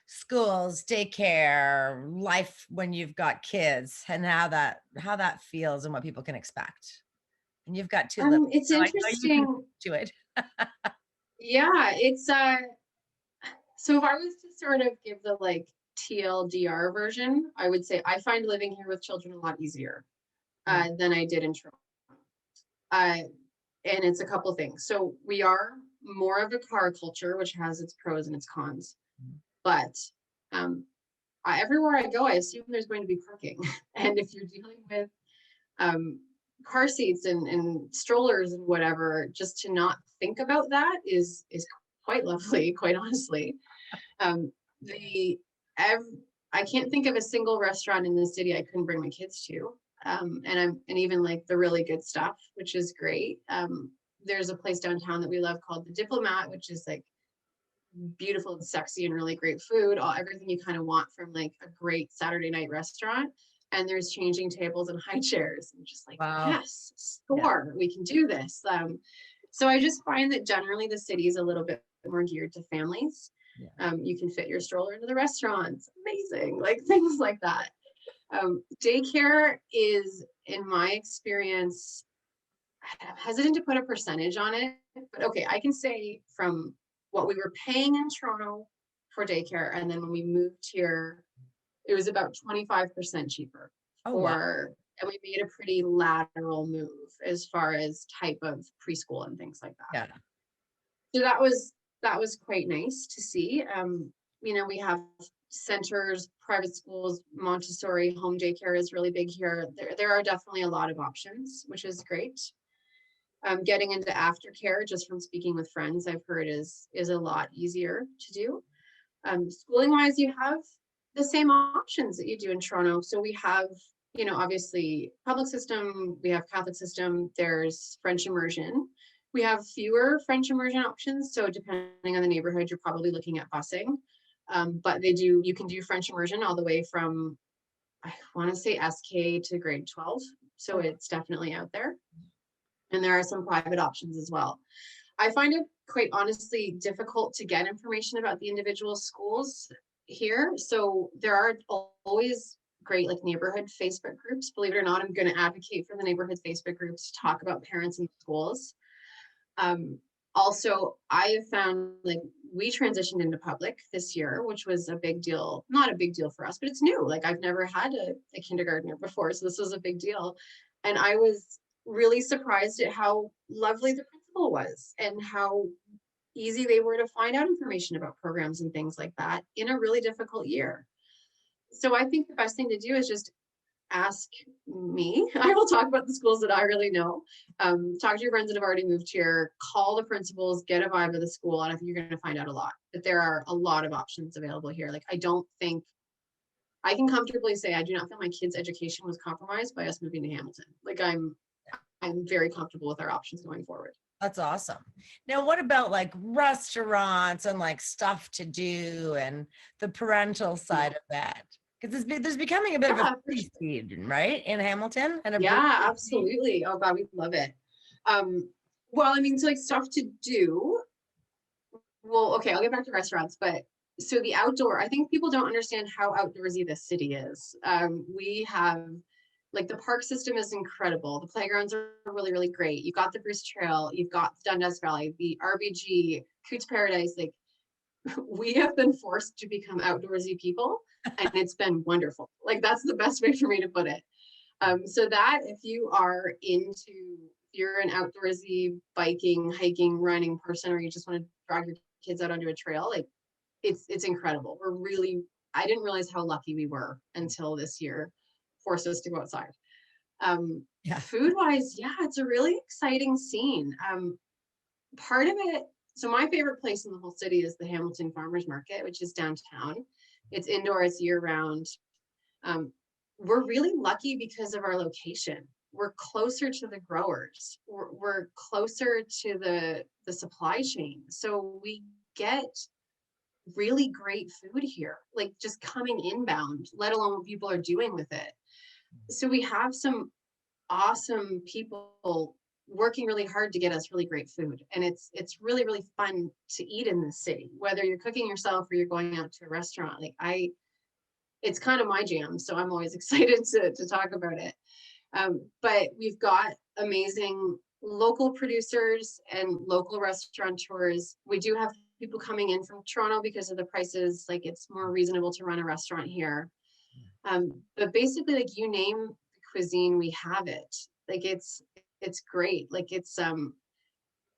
A: schools, daycare, life when you've got kids, and how that feels and what people can expect. And you've got two little,
B: It's
A: so I know you can
B: interesting.
A: do it.
B: Yeah, it's so if I was to sort of give the like TLDR version, I would say I find living here with children a lot easier than I did in Toronto. Uh, and it's a couple things. So we are more of a car culture, which has its pros and its cons. But um, everywhere I go, I assume there's going to be parking. And if you're dealing with car seats and strollers and whatever, just to not think about that is quite lovely, quite honestly. The I can't think of a single restaurant in the city I couldn't bring my kids to. And even like the really good stuff, which is great. There's a place downtown that we love called the Diplomat, which is like beautiful and sexy and really great food, everything you kind of want from like a great Saturday night restaurant. And there's changing tables and high chairs, and just like,
A: Wow.
B: yes, score, we can do this. So I just find that generally the city is a little bit more geared to families. You can fit your stroller into the restaurants, amazing, like things like that. Daycare is, in my experience, I'm hesitant to put a percentage on it, but okay, I can say from what we were paying in Toronto for daycare, and then when we moved here, it was about 25% cheaper.
A: Oh, wow.
B: And we made a pretty lateral move as far as type of preschool and things like that.
A: Yeah.
B: So that was quite nice to see. We have centers, private schools, Montessori, home daycare is really big here. There are definitely a lot of options, which is great. Getting into aftercare, just from speaking with friends, I've heard is a lot easier to do. Schooling wise, you have the same options that you do in Toronto. So we have, obviously public system, we have Catholic system, there's French immersion. We have fewer French immersion options. So depending on the neighborhood, you're probably looking at busing. But you can do French immersion all the way from, I want to say SK to grade 12. So it's definitely out there. And there are some private options as well. I find it quite honestly difficult to get information about the individual schools here. So there are always great like neighborhood Facebook groups. Believe it or not, I'm going to advocate for the neighborhood Facebook groups to talk about parents and schools. Also, I have found like we transitioned into public this year, which was a big deal. Not a big deal for us, but it's new. Like I've never had a kindergartner before, so this was a big deal. And I was really surprised at how lovely the principal was and how easy they were to find out information about programs and things like that in a really difficult year. So I think the best thing to do is just ask me. I will talk about the schools that I really know. Talk to your friends that have already moved here, call the principals, get a vibe of the school, and I think you're going to find out a lot. But there are a lot of options available here. Like I don't think I can comfortably say I do not feel my kids' education was compromised by us moving to Hamilton. Like I'm very comfortable with our options going forward.
A: That's awesome. Now, what about like restaurants and like stuff to do and the parental side of that? Because there's becoming a bit of a foodie scene, right, in Hamilton, and
B: absolutely. Oh God, we love it. Well, I mean, so like stuff to do. Well, okay, I'll get back to restaurants, but so the outdoor, I think people don't understand how outdoorsy this city is. We have like the park system is incredible. The playgrounds are really, really great. You've got the Bruce Trail, you've got the Dundas Valley, the RBG, Coots Paradise. Like we have been forced to become outdoorsy people, and it's been wonderful. Like, that's the best way for me to put it. So that if you're an outdoorsy biking, hiking, running person, or you just want to drag your kids out onto a trail, like it's incredible. I didn't realize how lucky we were until this year forced us to go outside.
A: Yeah.
B: Food wise, yeah, it's a really exciting scene. Part of it, so my favorite place in the whole city is the Hamilton Farmers Market, which is downtown. It's indoor, it's year round. We're really lucky because of our location. We're closer to the growers. We're closer to the supply chain. So we get really great food here, like just coming inbound, let alone what people are doing with it. So we have some awesome people working really hard to get us really great food, and it's really really fun to eat in this city, whether you're cooking yourself or you're going out to a restaurant. It's kind of my jam, so I'm always excited to talk about it. But we've got amazing local producers and local restaurateurs. We do have people coming in from Toronto because of the prices, like it's more reasonable to run a restaurant here. But basically, like, you name the cuisine, we have it. Like, it's great. Like, it's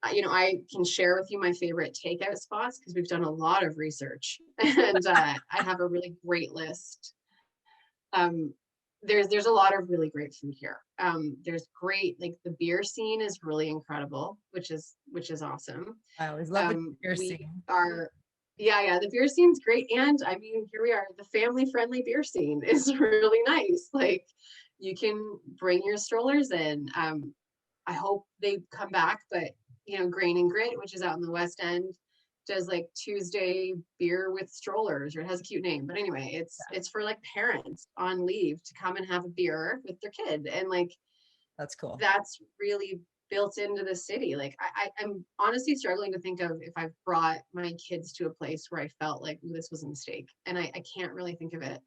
B: I can share with you my favorite takeout spots because we've done a lot of research, and I have a really great list. There's a lot of really great food here. There's great, like, the beer scene is really incredible, which is awesome.
A: I always love the beer
B: We
A: scene.
B: are, yeah, the beer scene's great, and I mean, here we are. The family-friendly beer scene is really nice. Like, you can bring your strollers in. I hope they come back, but Grain and Grit, which is out in the West End, does like Tuesday beer with strollers, or it has a cute name. But anyway, it's for like parents on leave to come and have a beer with their kid, and like
A: That's cool.
B: that's really built into the city. Like, I'm honestly struggling to think of if I've brought my kids to a place where I felt like, ooh, this was a mistake, and I can't really think of it.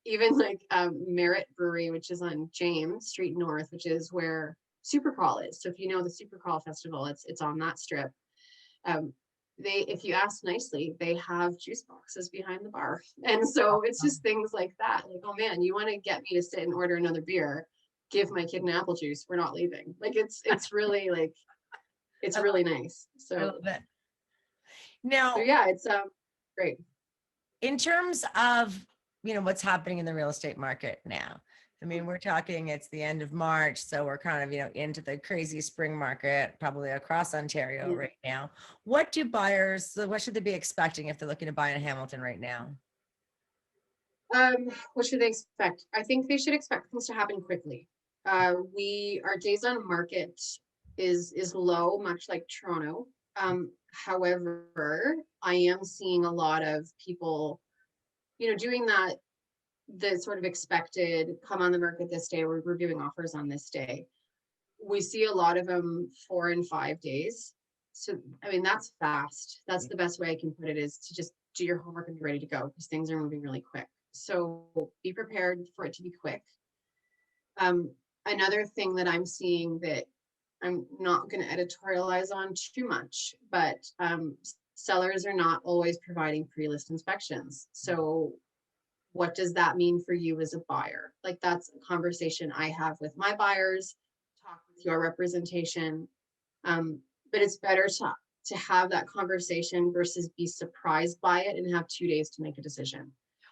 B: Even like Merritt Brewery, which is on James Street North, which is where Supercrawl is. So if you know the Supercrawl Festival, it's on that strip. If you ask nicely, they have juice boxes behind the bar. And so it's just things like that. Like, oh man, you want to get me to sit and order another beer, give my kid an apple juice, we're not leaving. Like, it's really like, it's really nice.
A: I
B: So
A: love it. Now,
B: yeah, it's great.
A: in terms of, what's happening in the real estate market now, I mean, we're talking, it's the end of March, so we're kind of, into the crazy spring market, probably across Ontario right now. What should they be expecting if they're looking to buy in Hamilton right now?
B: What should they expect? I think they should expect things to happen quickly. Our days on market is low, much like Toronto. However, I am seeing a lot of people, doing that, the sort of expected come on the market this day, we're reviewing offers on this day. We see a lot of them 4 and 5 days. So, I mean, that's fast. That's the best way I can put it, is to just do your homework and be ready to go, because things are moving really quick. So be prepared for it to be quick. Another thing that I'm seeing that I'm not going to editorialize on too much, but sellers are not always providing pre-list inspections. So what does that mean for you as a buyer? Like, that's a conversation I have with my buyers, talk with your representation. But it's better to have that conversation versus be surprised by it and have 2 days to make a decision.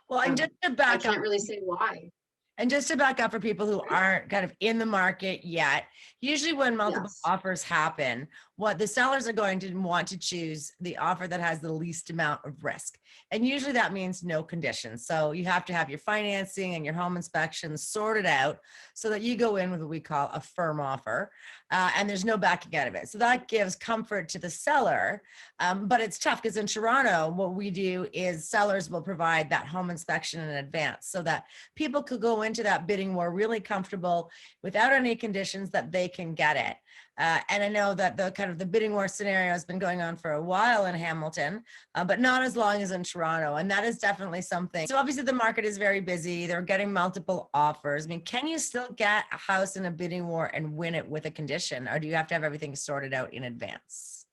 A: Well, and just to
B: I
A: back up,
B: can't really say why.
A: And just to back up for people who aren't kind of in the market yet, usually when multiple offers happen, what the sellers are going to want to choose the offer that has the least amount of risk. And usually that means no conditions. So you have to have your financing and your home inspections sorted out so that you go in with what we call a firm offer, and there's no backing out of it. So that gives comfort to the seller. But it's tough because in Toronto, what we do is sellers will provide that home inspection in advance so that people could go into that bidding war really comfortable without any conditions that they can get it. And I know that the bidding war scenario has been going on for a while in Hamilton, but not as long as in Toronto. And that is definitely something. So obviously the market is very busy. They're getting multiple offers. I mean, can you still get a house in a bidding war and win it with a condition, or do you have to have everything sorted out in advance?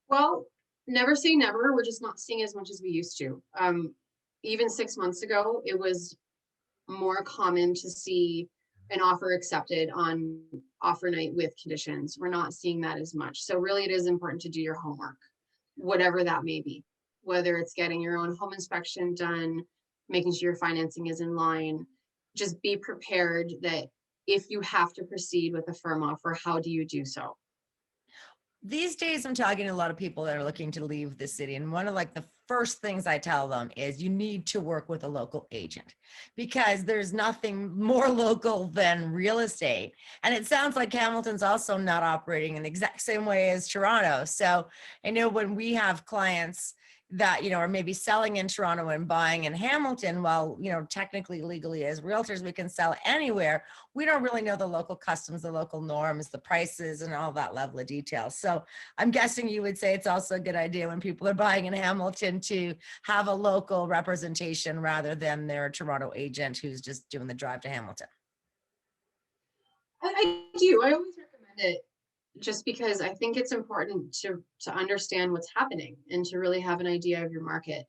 B: Well, Never say never. We're just not seeing as much as we used to. Even 6 months ago, it was more common to see an offer accepted on offer night with conditions. We're not seeing that as much. So really it is important to do your homework, whatever that may be, whether it's getting your own home inspection done, making sure your financing is in line. Just be prepared that if you have to proceed with a firm offer, how do you do so?
A: These days I'm talking to a lot of people that are looking to leave the city, and one of like the first things I tell them is you need to work with a local agent, because there's nothing more local than real estate. And it sounds like Hamilton's also not operating in the exact same way as Toronto. So I know when we have clients that, you know, are maybe selling in Toronto and buying in Hamilton, while, you know, technically legally as realtors we can sell anywhere, we don't really know the local customs, the local norms, the prices, and all that level of detail. So I'm guessing you would say it's also a good idea when people are buying in Hamilton to have a local representation rather than their Toronto agent who's just doing the drive to Hamilton.
B: I do. I always recommend it just because I think it's important to understand what's happening and to really have an idea of your market.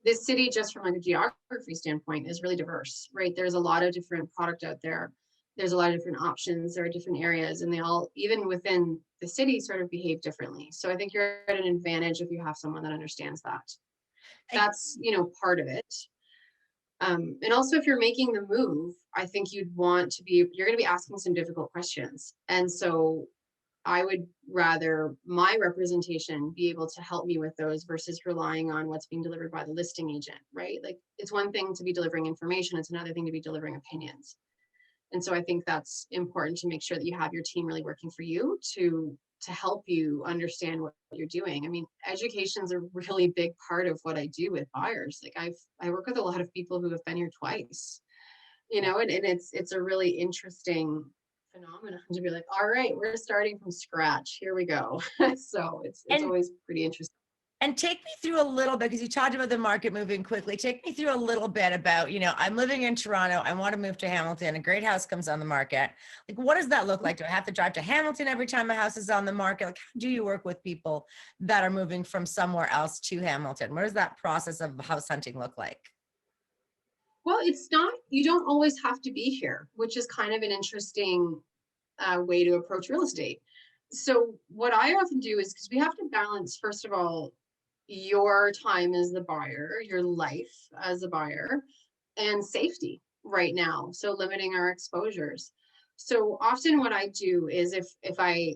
B: This city, just from like a geography standpoint, is really diverse, right? There's a lot of different product out there. There's a lot of different options. There are different areas, and they all, even within the city, sort of behave differently. So I think you're at an advantage if you have someone that understands that. That's, you know, part of it. And also, if you're making the move, I think you'd want to be, you're going to be asking some difficult questions. And so I would rather my representation be able to help me with those versus relying on what's being delivered by the listing agent, right? Like, it's one thing to be delivering information, it's another thing to be delivering opinions. And so I think that's important to make sure that you have your team really working for you to help you understand what you're doing. I mean, education is a really big part of what I do with buyers. Like, I work with a lot of people who have been here twice, you know, and it's a really interesting phenomenon to be like, all right, we're starting from scratch. Here we go. So it's
A: And
B: always pretty interesting.
A: And take me through a little bit, because you talked about the market moving quickly. Take me through a little bit about, you know, I'm living in Toronto. I want to move to Hamilton. A great house comes on the market. Like, what does that look like? Do I have to drive to Hamilton every time a house is on the market? Like, how do you work with people that are moving from somewhere else to Hamilton? What does that process of house hunting look like?
B: Well, it's not, you don't always have to be here, which is kind of an interesting way to approach real estate. So what I often do is, because we have to balance, first of all, your time as the buyer, your life as a buyer, and safety right now. So limiting our exposures. So often what I do is, if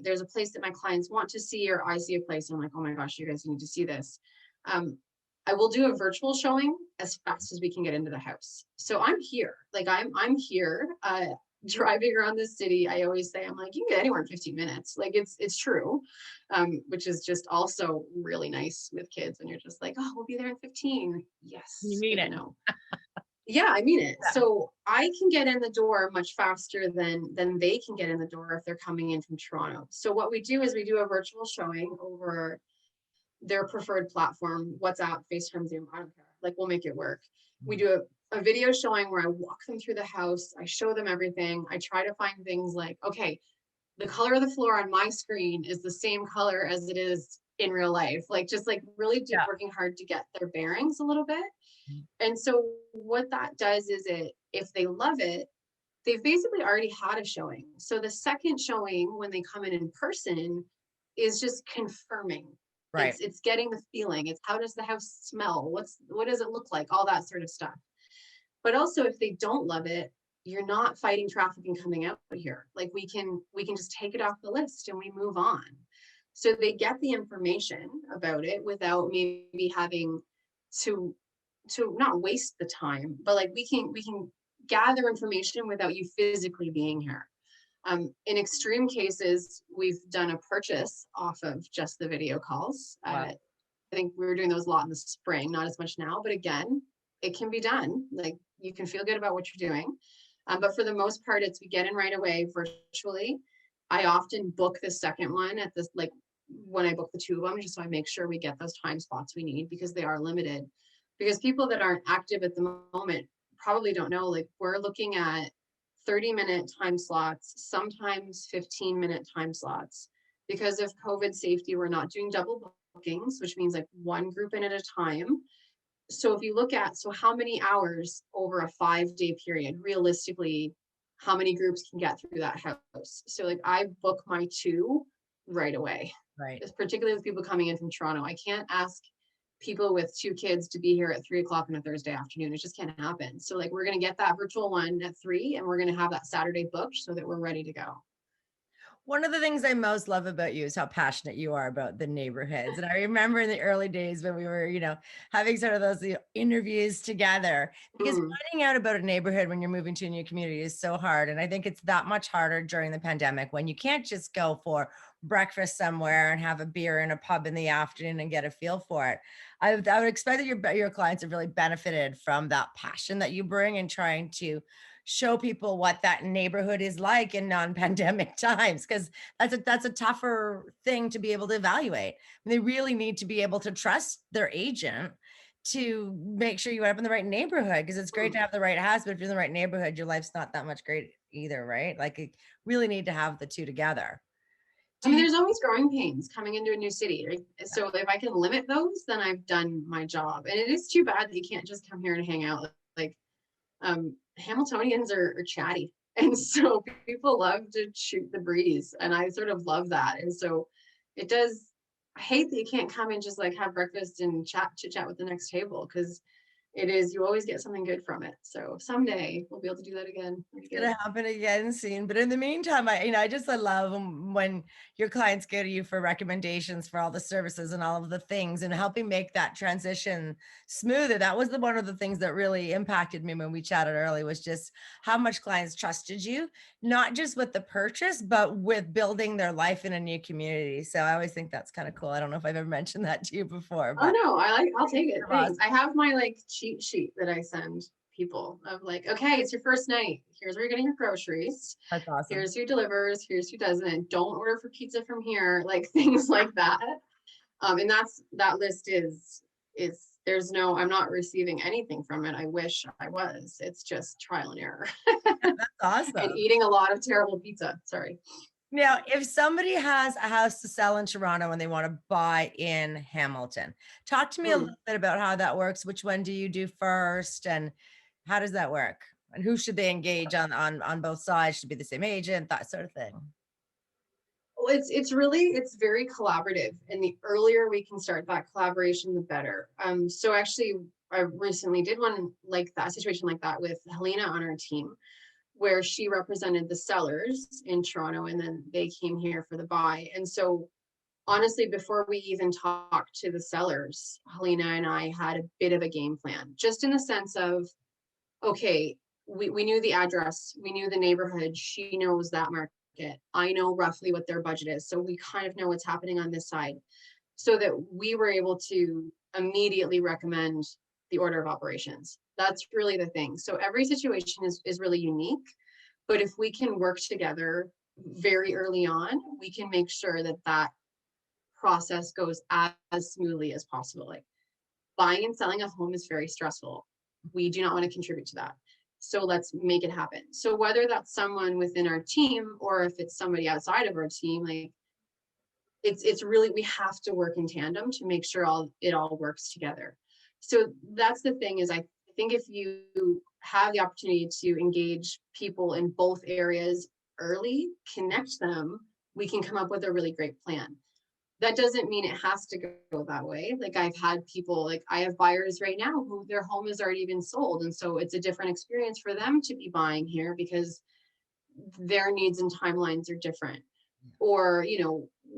B: there's a place that my clients want to see, or I see a place, I'm like, oh my gosh, you guys need to see this. I will do a virtual showing as fast as we can get into the house. So I'm here, like I'm here, driving around the city. I always say, I'm like, you can get anywhere in 15 minutes. Like, it's true, which is just also really nice with kids. And you're just like, oh, we'll be there in 15.
A: You
B: Yes,
A: mean
B: good to
A: it?
B: know. Yeah, I mean it.
A: Yeah.
B: So I can get in the door much faster than they can get in the door if they're coming in from Toronto. So what we do is we do a virtual showing over their preferred platform, WhatsApp, FaceTime, Zoom, I don't care. Like, we'll make it work. We do a video showing where I walk them through the house. I show them everything. I try to find things like, okay, the color of the floor on my screen is the same color as it is in real life. Like, just like really
A: Yeah.
B: working hard to get their bearings a little bit. And so what that does is, if they love it, they've basically already had a showing. So the second showing, when they come in person, is just confirming.
A: Right.
B: It's getting the feeling. It's, how does the house smell? What does it look like? All that sort of stuff. But also, if they don't love it, you're not fighting traffic and coming out here. Like, we can just take it off the list and we move on. So they get the information about it without maybe having to not waste the time, but like we can gather information without you physically being here. In extreme cases, we've done a purchase off of just the video calls.
A: Wow.
B: I think we were doing those a lot in the spring, not as much now, but again, it can be done. Like, you can feel good about what you're doing. But for the most part, it's, we get in right away virtually. I often book the second one at this, like when I book the two of them, just so I make sure we get those time slots we need, because they are limited. Because people that aren't active at the moment probably don't know, like, we're looking at 30-minute time slots, sometimes 15-minute time slots. Because of COVID safety, we're not doing double bookings, which means like one group in at a time. So if you look at, so how many hours over a 5-day period, realistically, how many groups can get through that house? So like I book my 2 right away,
A: Right.
B: particularly with people coming in from Toronto. I can't ask people with 2 kids to be here at 3 o'clock on a Thursday afternoon. It just can't happen. So like we're going to get that virtual one at 3, and we're going to have that Saturday booked so that we're ready to go.
A: One of the things I most love about you is how passionate you are about the neighborhoods. And I remember in the early days when we were, having sort of those interviews together, because
B: Mm,
A: finding out about a neighborhood when you're moving to a new community is so hard. And I think it's that much harder during the pandemic when you can't just go for breakfast somewhere and have a beer in a pub in the afternoon and get a feel for it. I would expect that your clients have really benefited from that passion that you bring in trying to show people what that neighborhood is like in non-pandemic times, because that's a tougher thing to be able to evaluate. They really need to be able to trust their agent to make sure you end up in the right neighborhood, because it's great
B: mm.
A: to have the right house, but if you're in the right neighborhood, your life's not that much great either, right? Like you really need to have the two together.
B: I
A: Do
B: mean,
A: you
B: there's always growing pains coming into a new city, right? So if I can limit those, then I've done my job. And it is too bad that you can't just come here and hang out. Like Hamiltonians are chatty. And so people love to shoot the breeze. And I sort of love that. And so it does, I hate that you can't come and just like have breakfast and chit chat with the next table, because it is, you always get something good from it. So someday we'll be able to do that again. That'd be good.
A: gonna happen again soon. But in the meantime, I love when your clients go to you for recommendations for all the services and all of the things and helping make that transition smoother. That was one of the things that really impacted me when we chatted early, was just how much clients trusted you, not just with the purchase, but with building their life in a new community. So I always think that's kind of cool. I don't know if I've ever mentioned that to you before,
B: Oh
A: but
B: no, I'll take it.
A: awesome.
B: Thanks. I have my like cheat sheet that I send people of like, okay, it's your first night. Here's where you're getting your groceries.
A: That's awesome.
B: Here's who delivers. Here's who doesn't. Don't order for pizza from here. Like things like that. And that list is there's no, I'm not receiving anything from it. I wish I was. It's just trial and error
A: That's
B: and
A: awesome.
B: eating a lot of terrible pizza. Sorry.
A: Now, if somebody has a house to sell in Toronto and they want to buy in Hamilton, talk to me a
B: Hmm.
A: little bit about how that works. Which one do you do first, and how does that work? And who should they engage on both sides? Should it be the same agent, that sort of thing.
B: Well, it's very collaborative, and the earlier we can start that collaboration, the better. So actually, I recently did one like that, situation like that with Helena on our team, where she represented the sellers in Toronto, and then they came here for the buy. And so, honestly, before we even talked to the sellers, Helena and I had a bit of a game plan, just in the sense of, okay, we knew the address, we knew the neighborhood, she knows that market. I know roughly what their budget is. So we kind of know what's happening on this side, so that we were able to immediately recommend the order of operations. That's really the thing. So every situation is really unique, but if we can work together very early on, we can make sure that that process goes as smoothly as possible. Like buying and selling a home is very stressful. We do not want to contribute to that. So let's make it happen. So whether that's someone within our team or if it's somebody outside of our team, like it's really, we have to work in tandem to make sure it all works together. So that's the thing, is I think if you have the opportunity to engage people in both areas early, connect them, we can come up with a really great plan. That doesn't mean it has to go that way. Like I've had people, like I have buyers right now who their home has already been sold. And so it's a different experience for them to be buying here because their needs and timelines are different. Or,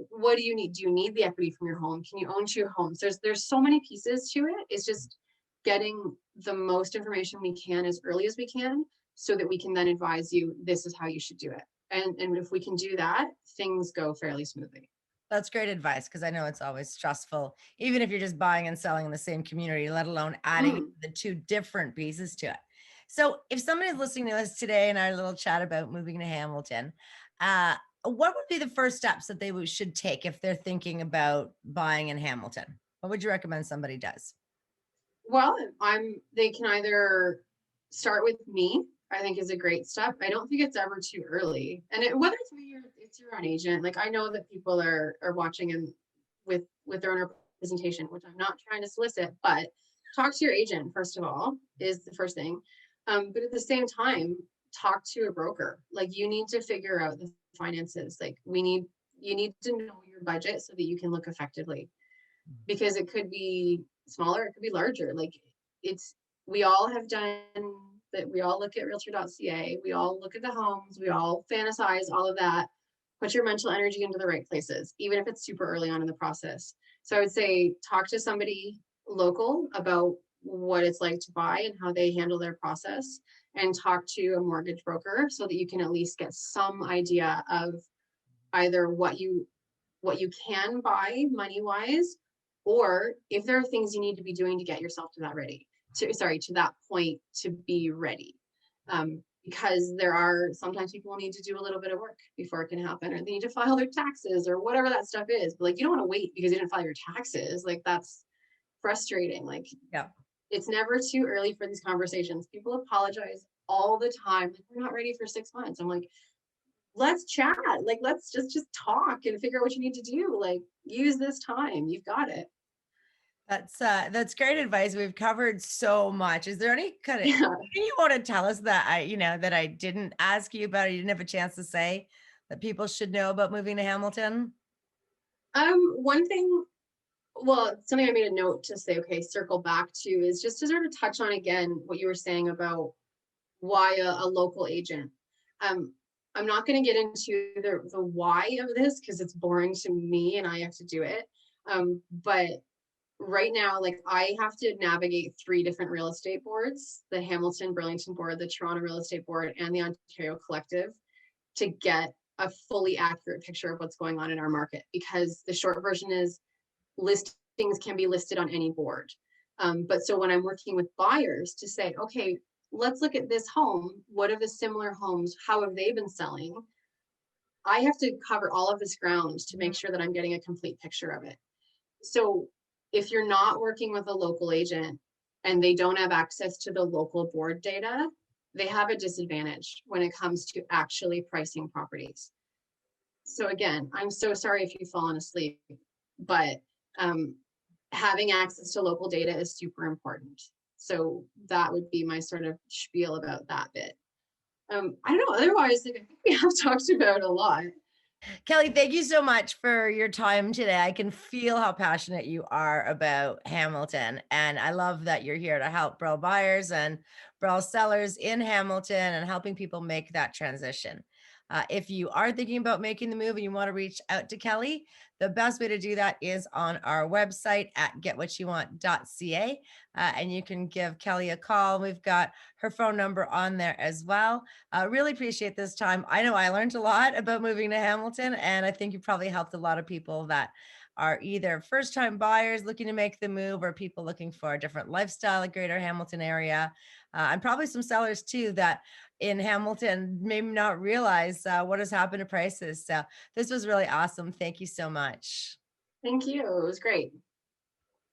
B: what do you need? Do you need the equity from your home? Can you own 2 homes? There's so many pieces to it. It's just getting the most information we can as early as we can, so that we can then advise you, this is how you should do it. And if we can do that, things go fairly smoothly.
A: That's great advice, because I know it's always stressful, even if you're just buying and selling in the same community, let alone adding
B: Mm.
A: the two different pieces to it. So if somebody's listening to us today in our little chat about moving to Hamilton, what would be the first steps that they should take if they're thinking about buying in Hamilton? What would you recommend somebody does?
B: Well, they can either start with me, I think is a great step. I don't think it's ever too early. And whether it's me or it's your own agent, like I know that people are watching and with their own presentation, which I'm not trying to solicit, but talk to your agent, first of all, is the first thing. But at the same time, talk to a broker. Like, you need to figure out the finances. Like, you need to know your budget so that you can look effectively, because it could be smaller, it could be larger. Like, it's, we all have done that. We all look at realtor.ca, we all look at the homes, we all fantasize all of that. Put your mental energy into the right places, even if it's super early on in the process. So I would say talk to somebody local about what it's like to buy and how they handle their process, and talk to a mortgage broker so that you can at least get some idea of either what you can buy money wise, or if there are things you need to be doing to get yourself to that to that point to be ready. Because there are sometimes people need to do a little bit of work before it can happen, or they need to file their taxes or whatever that stuff is. But like, you don't want to wait because you didn't file your taxes. Like, that's frustrating. Like,
A: Yeah.
B: it's never too early for these conversations. People apologize all the time. Like, we're not ready for 6 months. I'm like, let's chat. Like, let's just talk and figure out what you need to do. Like, use this time. You've got it.
A: That's great advice. We've covered so much. Is there any kind of
B: Yeah.
A: anything you want to tell us that that I didn't ask you about, or you didn't have a chance to say that people should know about moving to Hamilton?
B: One thing, well, something I made a note to say, okay, circle back to, is just to sort of touch on again what you were saying about why a local agent. Um, I'm not going to get into the why of this because it's boring to me and I have to do it. But right now, like, I have to navigate 3 different real estate boards: the Hamilton Burlington Board, the Toronto Real Estate Board, and the Ontario Collective, to get a fully accurate picture of what's going on in our market. Because the short version is, listings can be listed on any board. But so when I'm working with buyers to say, okay, let's look at this home, what are the similar homes, how have they been selling? I have to cover all of this ground to make sure that I'm getting a complete picture of it. So if you're not working with a local agent and they don't have access to the local board data, they have a disadvantage when it comes to actually pricing properties. So again, I'm so sorry if you've fallen asleep, but having access to local data is super important. So that would be my sort of spiel about that bit. I don't know. Otherwise, like, I think we have talked about a lot.
A: Kelly, thank you so much for your time today. I can feel how passionate you are about Hamilton, and I love that you're here to help Brill buyers and Brill sellers in Hamilton and helping people make that transition. If you are thinking about making the move and you want to reach out to Kelly, the best way to do that is on our website at getwhatyouwant.ca, and you can give Kelly a call. We've got her phone number on there as well. Really appreciate this time. I know I learned a lot about moving to Hamilton, and I think you probably helped a lot of people that are either first-time buyers looking to make the move, or people looking for a different lifestyle in Greater Hamilton area. And probably some sellers too that in Hamilton maybe not realize what has happened to prices. So this was really awesome. Thank you so much.
B: Thank you. It was great.